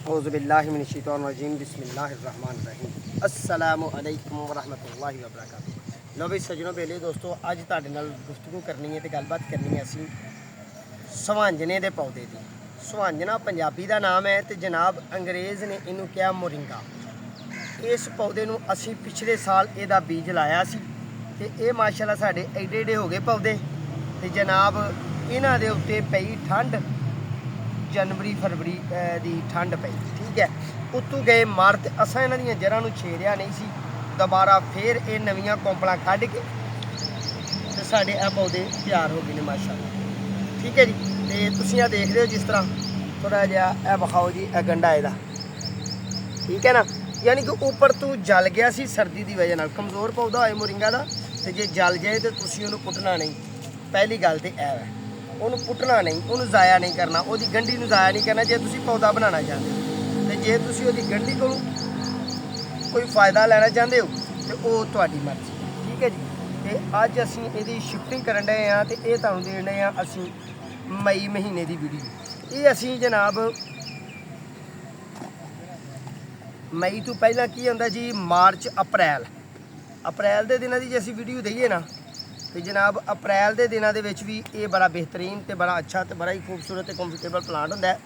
औज़ुबिल्लाहिमिनश्शैतानिर्रजीम बिस्मिल्लाहिर्रहमानिर्रहीम अस्सलामु अलैकुम वरहमतुल्लाहि वबरकातुहू। लो भी सजनों बेले दोस्तों अज तुहाडे नाल गुफ्तगू करनी है तो गलबात करनी है असी सवांजने के पौधे की। सवांजना पंजाबी का नाम है तो जनाब अंग्रेज़ ने इनू कहा मोरिंगा। इस पौधे नू असी पिछले साल इहदा बीज लाया सी ते ये माशाअल्लाह साडे एडे एडे हो गए पौधे ते जनाब इन्हां दे उत्ते पई ठंड जनवरी फरवरी की ठंड पई, ठीक है। उत्तों गए मर तो असा इन्हां दीयां जड़ां नूं छेड़िया नहीं सी। दोबारा फिर ये नवीं कौंपलां कढ के ते साडे आ पौधे तैयार हो गए ने माशाअल्लाह, ठीक है जी। तो तुसीं आ देख रहे हो जिस तरह थोड़ा जिहा ए विखाओ जी ए गंढा इहदा, ठीक है ना। यानी कि ऊपर तो जल गया सी सर्दी की वजह नाल, कमज़ोर पौधा होए मोरिंगा का तो जे जल जाए तो तुसीं उहनूं पुट्टना नहीं। पहली गल तो यह है उन्होंने पुट्टना नहीं, उन्होंने ज़ाया नहीं करना, वो गंढी नूं ज़ाया नहीं करना। जे तुसीं पौधा बनाना चाहते हो तो जे तुसीं वो गंढी को कोई फ़ायदा लेना चाहते हो तो वो तुहाडी मर्ज़ी, ठीक है जी। तो अज असीं इहदी शिफ्टिंग करन डए हां ते इह तुहानूं देण डए हां असीं मई महीने की वीडियो। ये असीं जनाब मई तो पहला की हुंदा जी मार्च अप्रैल के दिनों की जे असीं वीडियो दईए ना तो जनाब अप्रैल के दिनों के भी ये बड़ा बेहतरीन तो बड़ा अच्छा तो बड़ा ही खूबसूरत तो कंफर्टेबल प्लांट होंदा है।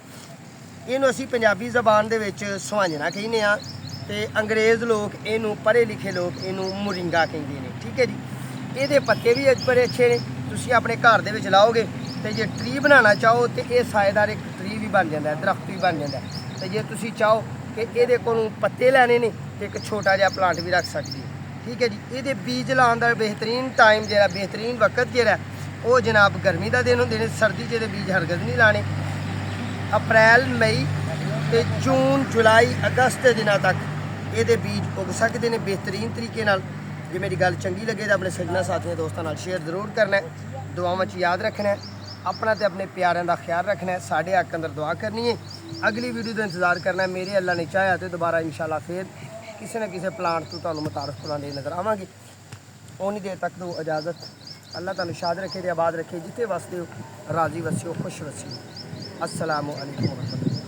इनू असीं पंजाबी ज़बान दे विच सवांजना कहने आ ते अंग्रेज़ लोग इनू पढ़े लिखे लोग इनू मोरिंगा कहते हैं, ठीक है जी। ये पत्ते भी बड़े अच्छे ने, तुसीं अपने घर दे विच लाओगे तो जे ट्री बनाना चाहो तो ये साएदार एक ट्री भी बन जाता है, दरख्त भी बन जाता है। तो जे तुसीं चाहो कि ये कोलों पत्ते लैने ने तो एक छोटा जिहा प्लांट भी रख सकते हो, ठीक है जी। ये बीज लाने का बेहतरीन टाइम जो बेहतरीन वक्त जोड़ा वो जनाब गर्मी का दिन होंगे ने, सर्दी च बीज हरगज नहीं लाने। अप्रैल मई तो जून जुलाई अगस्त के दिनों तक ये बीज उग सकते हैं बेहतरीन तरीके नाल। जे मेरी गल चंगी लगे तो अपने सजना साथियों दोस्तों नाल शेयर जरूर करना है, दुआवां च याद रखना है, अपना तो अपने प्यारों का ख्याल रखना है। साढ़े हक अंदर दुआ करनी है, अगली वीडियो का इंतजार करना है। मेरे अल्लाह ने चाहा तो दोबारा इंशाल्लाह फिर किसी न किसी प्लांट तो तुहानूं मुतारफ कराने नज़र आवांगे। उन्नी देर तक दो इजाज़त। अल्लाह तुहानूं शाद रखे ते आबाद रखे, जिथे वसदे हो राजी वसियो खुश वसियो। अस्सलामु अलैकुम वरहमतुल्लाह।